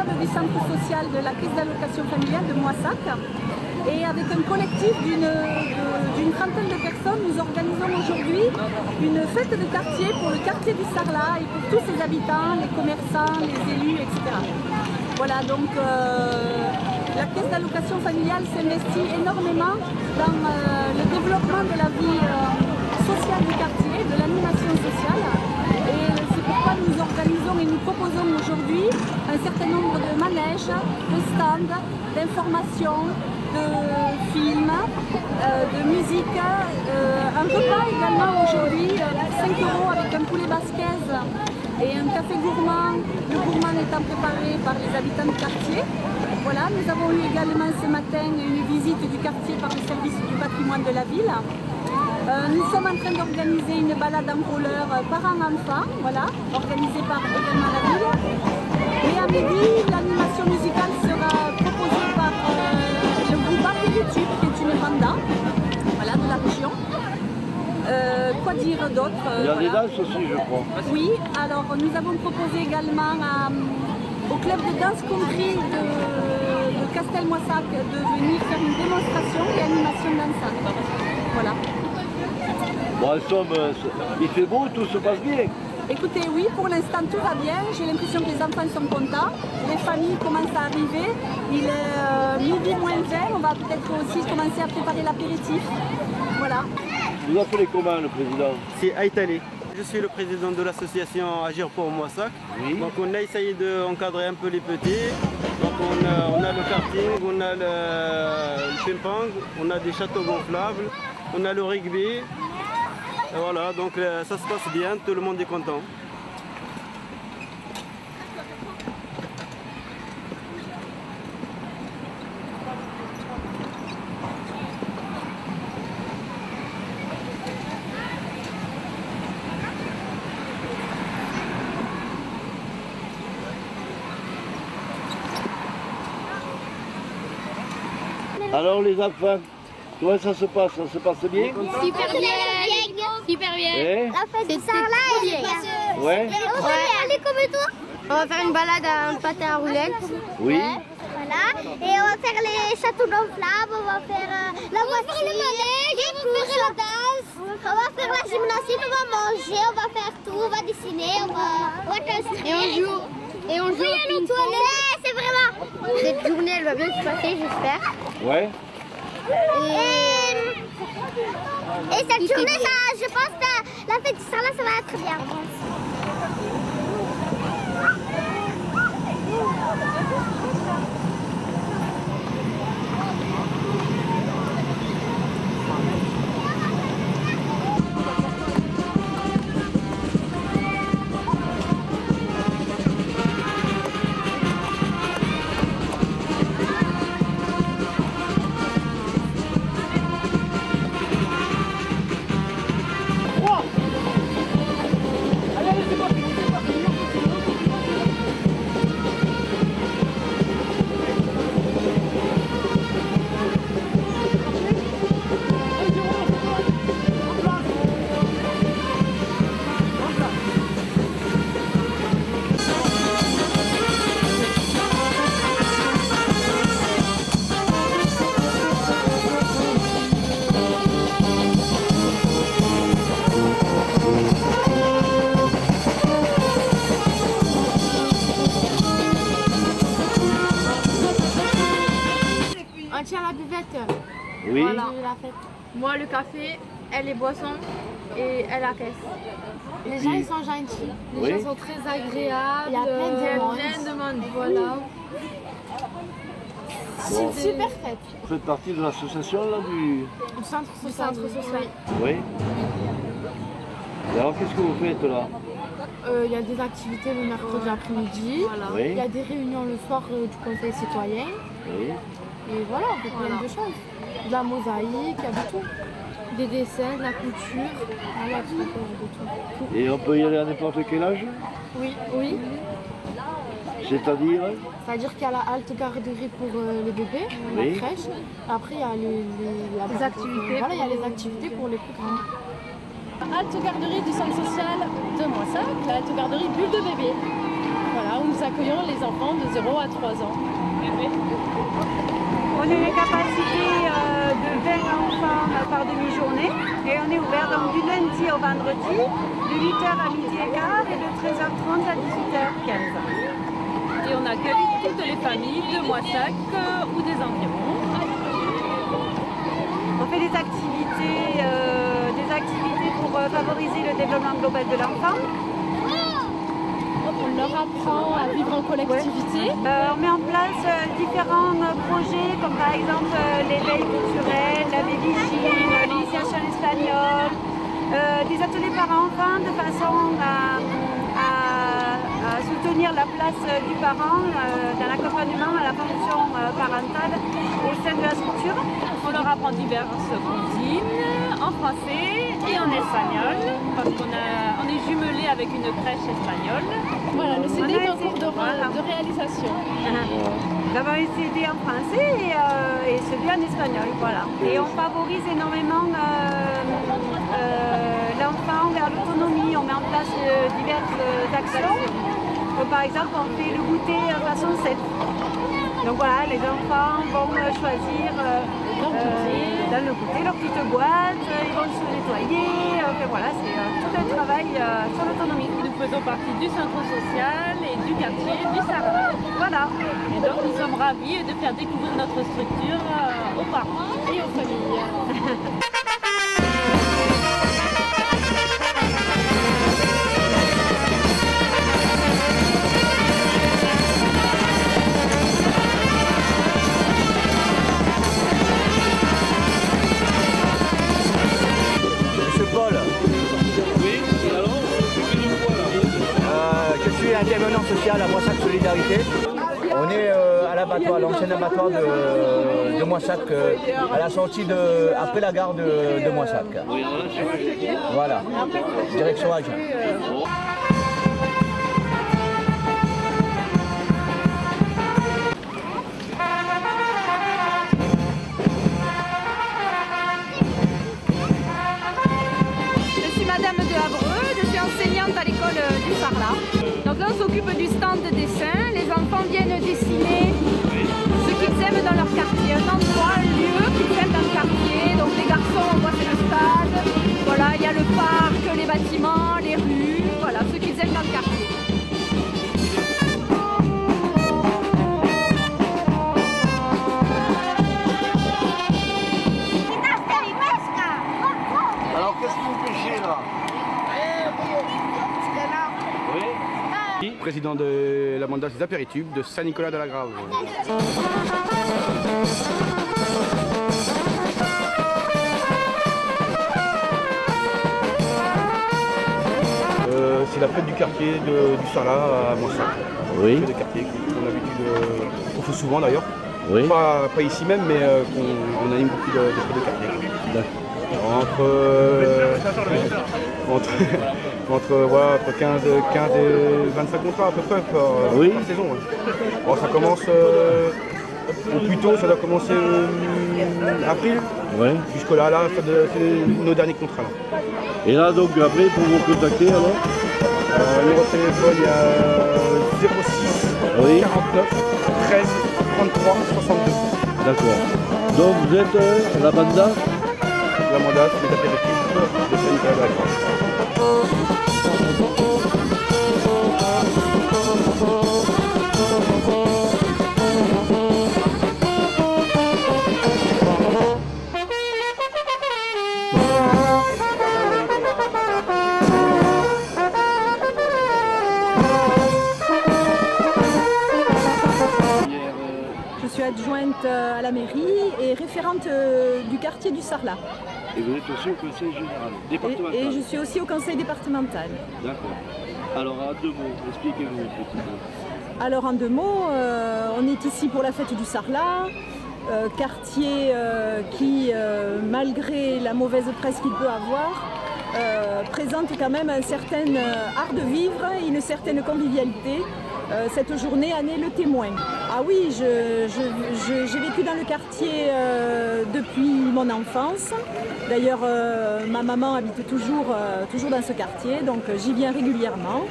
responsable du centre social de la caisse d'allocation familiale de Moissac. Et avec un collectif d'une trentaine de personnes, nous organisons aujourd'hui une fête de quartier pour le quartier du Sarlat et pour tous ses habitants, les commerçants, les élus, etc. Voilà, donc la caisse d'allocation familiale s'investit énormément dans le développement de la vie sociale du quartier, de l'animation sociale. Et c'est pourquoi nous organisons et nous proposons aujourd'hui un certain nombre de manèges, de stands, d'informations, de films, de musique, un repas également aujourd'hui pour 5 € avec un poulet basquaise et un café gourmand, le gourmand étant préparé par les habitants du quartier. Voilà, nous avons eu également ce matin une visite du quartier par le service du patrimoine de la ville. Nous sommes en train d'organiser une balade en roller parents-enfants, voilà, organisée par également la ville. Et à midi, l'animation musicale sera proposée par le groupe Apéritif, qui est une banda, voilà, de la région. Quoi dire d'autre? Il y a des danses aussi, je crois. Oui, alors nous avons proposé également au club de danse country de Castelmoissac de venir faire une démonstration et animation dansante. Voilà. Bon, en somme, il fait beau, tout se passe bien. Écoutez, oui, pour l'instant tout va bien. J'ai l'impression que les enfants sont contents. Les familles commencent à arriver. Il est midi moins 20. On va peut-être aussi commencer à préparer l'apéritif. Voilà. Vous appelez comment le président? C'est Aïtali. Je suis le président de l'association Agir pour Moissac. Oui. Donc on a essayé d'encadrer un peu les petits. Donc on a le karting, on a le ping-pong, on a des châteaux gonflables, on a le rugby. Et voilà, donc ça se passe bien, tout le monde est content. Alors les enfants, comment ça se passe? Ça se passe bien? Super bien, super bien. Eh? La fête du Sarlat, elle est bien. Ouais. On va aller comme toi. On va faire une balade à un patin à roulettes. Oui. Voilà. Et on va faire les châteaux gonflables, on va faire la voiture, le manège, on va faire la danse, on va faire la gymnastique, on va manger, on va faire tout, on va dessiner, on va tester. Et on joue. Et on joue à nos toilettes, c'est vraiment. Cette journée, elle va bien se passer, j'espère. Ouais. Et cette journée, ça, je pense que la fête du Sarlat, ça va être bien. On tient la buvette. Oui. Voilà. La fête. Moi le café, elle les boissons et elle la caisse. Les gens ils sont gentils. Les gens sont très agréables. Il y a plein de monde. Voilà. C'est une super fête. Vous faites partie de l'association là du Centre social. Oui. Et alors qu'est-ce que vous faites là? Il y a des activités le mercredi après-midi. Voilà. Oui. Il y a des réunions le soir du conseil citoyen. Oui. Et voilà, on fait plein de choses. De la mosaïque, il y a de tout. Des dessins, de la couture. Voilà, tout, de tout. Et on peut y aller à n'importe quel âge? Oui, oui. C'est-à-dire? C'est-à-dire qu'il y a la halte garderie pour les bébés, Oui. la crèche. Après, il y a les activités. Voilà, il y a les activités pour les plus grands. Halte garderie du centre social de Moissac, la halte garderie Bulle de bébé. Voilà, où nous accueillons les enfants de 0 à 3 ans. On a une capacité de 20 enfants par demi-journée et on est ouvert donc du lundi au vendredi, de 8h à midi et quart et de 13h30 à 18h15. Et on accueille toutes les familles de Moissac ou des environs. On fait des activités pour favoriser le développement global de l'enfant. On leur apprend à vivre en collectivité. On met en place différents projets comme par exemple l'éveil culturel, la baby-gym, l'initiation à l'espagnol, des ateliers par enfants de façon à soutenir la place du parent dans l'accompagnement à la fonction parentale au sein de la structure. On leur apprend diverses comptines en français et en espagnol parce qu'on est jumelé avec une crèche espagnole. Voilà, le CD est en cours de réalisation. Nous avons un CD en français et celui en espagnol, voilà. Et on favorise énormément l'enfant vers l'autonomie. On met en place diverses actions. Donc, par exemple, on fait le goûter façon 7. Donc voilà, les enfants vont choisir dans le goûter leur petite boîte, ils vont se nettoyer. Enfin, voilà, c'est tout un travail sur l'autonomie. Nous faisons partie du centre social et du quartier du Sarlat. Voilà. Et donc nous sommes ravis de faire découvrir notre structure aux parents et aux familles. Intervenant social à Moissac Solidarité. On est à l'abattoir, l'ancien abattoir de Moissac, à la sortie après la gare de Moissac. Voilà, direction Agen. Je suis Madame de Havreux, je suis enseignante à l'école du Sarlat. Donc là on s'occupe du stand de dessin, les enfants viennent dessiner ce qu'ils aiment dans leur quartier, un endroit, un lieu qu'ils aiment dans le quartier. Donc les garçons on voit c'est le stade, voilà, il y a le parc, les bâtiments, les rues, voilà, ce qu'ils aiment dans le quartier. Alors qu'est-ce que vous pêchez là? Oui. Président de la mandat des apéritifs de Saint-Nicolas-de-la-Grave. C'est la fête du quartier du Sarlat à Moissac. Oui. Fête de quartier qu'on a l'habitude, qu'on fait souvent d'ailleurs. Oui. Pas ici même, mais on anime beaucoup de fêtes de quartier. Entre 15 et 25 contrats à peu près par saison. Ouais. Bon, ça commence au plus tôt, ça doit commencer avril. Ouais. Jusque là, c'est nos derniers contrats. Là. Et là donc après pour vous contacter alors Numéro de téléphone, il y a 06 49 13 33 62. D'accord. Donc vous êtes la banda? La mandat des apéritifs de Saint-Nicolas-de-la-Grave. Je suis adjointe à la mairie et référente du quartier du Sarlat. Et vous êtes aussi au conseil général, départemental. Et je suis aussi au conseil départemental. D'accord. Alors en deux mots, expliquez-vous un petit peu. Alors en deux mots, on est ici pour la fête du Sarlat, quartier qui, malgré la mauvaise presse qu'il peut avoir, présente quand même un certain art de vivre, une certaine convivialité. Cette journée en est le témoin. Ah oui, j'ai vécu dans le quartier depuis mon enfance. D'ailleurs, ma maman habite toujours dans ce quartier, donc j'y viens régulièrement.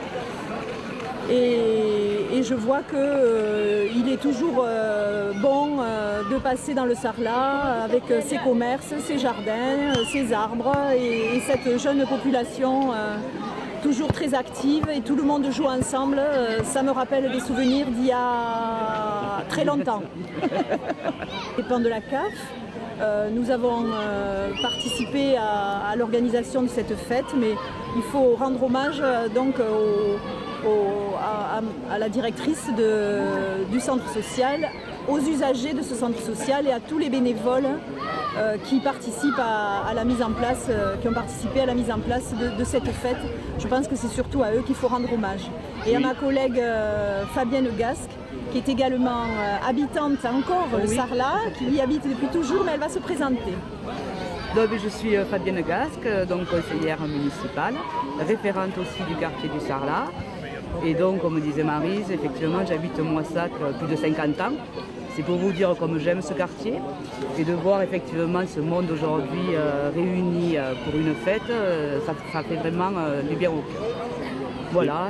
Et et je vois qu'il est toujours bon de passer dans le Sarlat avec ses commerces, ses jardins, ses arbres et cette jeune population toujours très active et tout le monde joue ensemble. Ça me rappelle des souvenirs d'il y a très longtemps. Les plans de la CAF, nous avons participé à l'organisation de cette fête, mais il faut rendre hommage donc à la directrice du centre social, aux usagers de ce centre social et à tous les bénévoles qui participent à la mise en place, qui ont participé à la mise en place de cette fête. Je pense que c'est surtout à eux qu'il faut rendre hommage. Et à ma collègue Fabienne Gasque, qui est également habitante encore le Sarlat, qui y habite depuis toujours, mais elle va se présenter. Donc, je suis Fabienne Gasque, donc conseillère municipale, référente aussi du quartier du Sarlat. Et donc, comme disait Maryse, effectivement, j'habite Moissac plus de 50 ans. C'est pour vous dire comme j'aime ce quartier. Et de voir effectivement ce monde aujourd'hui réuni pour une fête, ça fait vraiment du bien au cœur. Voilà.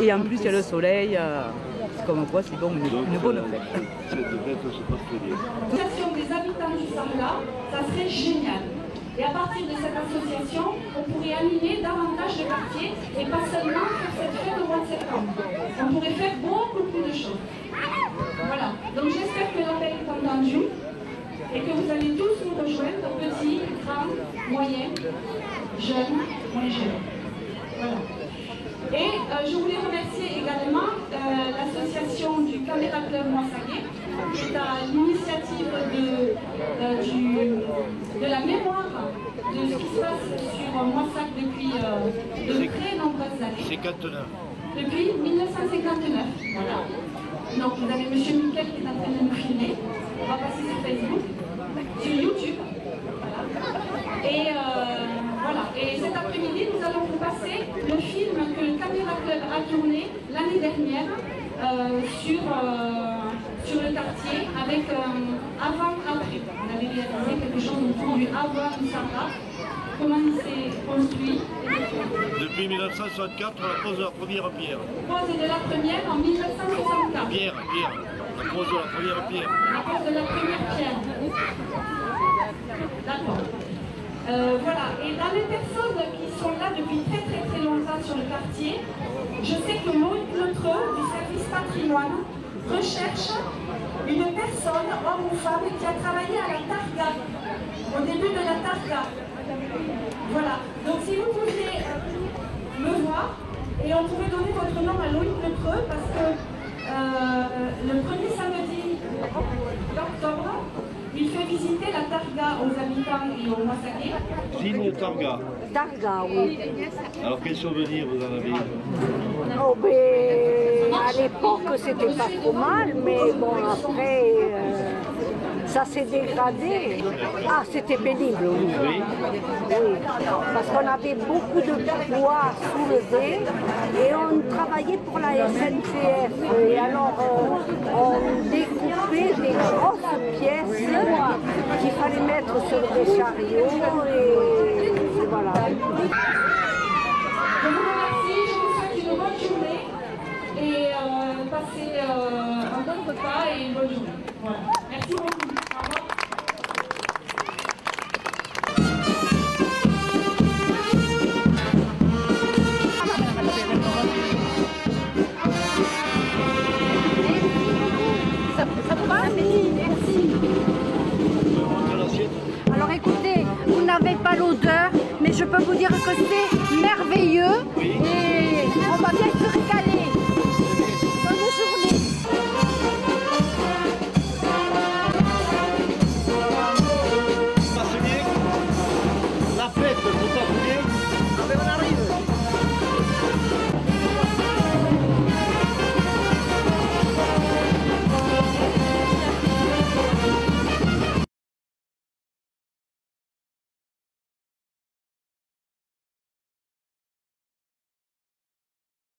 Et en plus, il y a le soleil. Comme quoi, c'est bon, une bonne fête. L'association des habitants du Sarlat, ça serait génial. Et à partir de cette association, on pourrait animer davantage le quartier et pas seulement faire cette fête au mois de septembre. On pourrait faire beaucoup plus de choses. Voilà. Donc j'espère que l'appel est entendu et que vous allez tous nous rejoindre, petits, grands, moyens, jeunes, moins jeunes. Voilà. Et je voulais remercier également l'association du Caméra Club Moissaguet, qui est à l'initiative de la mémoire de ce qui se passe sur Moissac depuis de très nombreuses années. 59. Depuis 1959. Voilà. Donc vous avez M. Mickel qui est en train de nous filmer. On va passer sur Facebook, sur YouTube. Voilà. Et voilà. Et cet après-midi, nous allons vous passer le film que le Caméra Club a tourné l'année dernière sur le quartier avec avant-après. On avait réalisé quelque chose autour du avant du Sarlat, comment il s'est construit. Depuis 1964, la pose de la première pierre. Pose de la première en 1964. Pierre. La pose de la première pierre. La pose de la première pierre. D'accord. Voilà, et dans les personnes qui sont là depuis très longtemps sur le quartier, je sais que Maud Letreux du service patrimoine recherche une personne, homme ou femme, qui a travaillé à la Targa, au début de la Targa. Voilà, donc si vous pouviez me voir, et on pourrait donner votre nom à Loïc Letreux, parce que le premier samedi d'octobre, il fait visiter la Targa aux habitants et aux Moissaguais. Signe Targa. Targa, oui. Alors quel souvenir vous en avez? Oh, ben, à l'époque, c'était pas trop mal, mais bon, après, ça s'est dégradé. Ah, c'était pénible, oui. Oui, parce qu'on avait beaucoup de poids à soulever et on travaillait pour la SNCF. Et alors, on découpait des grosses pièces qu'il fallait mettre sur des chariots et voilà. Je vous remercie, je vous souhaite une bonne journée et passez un bon repas et une bonne journée. Voilà. Merci beaucoup. Au revoir. Ça vous va? Merci. Alors écoutez, vous n'avez pas l'odeur, mais je peux vous dire que c'est merveilleux. Et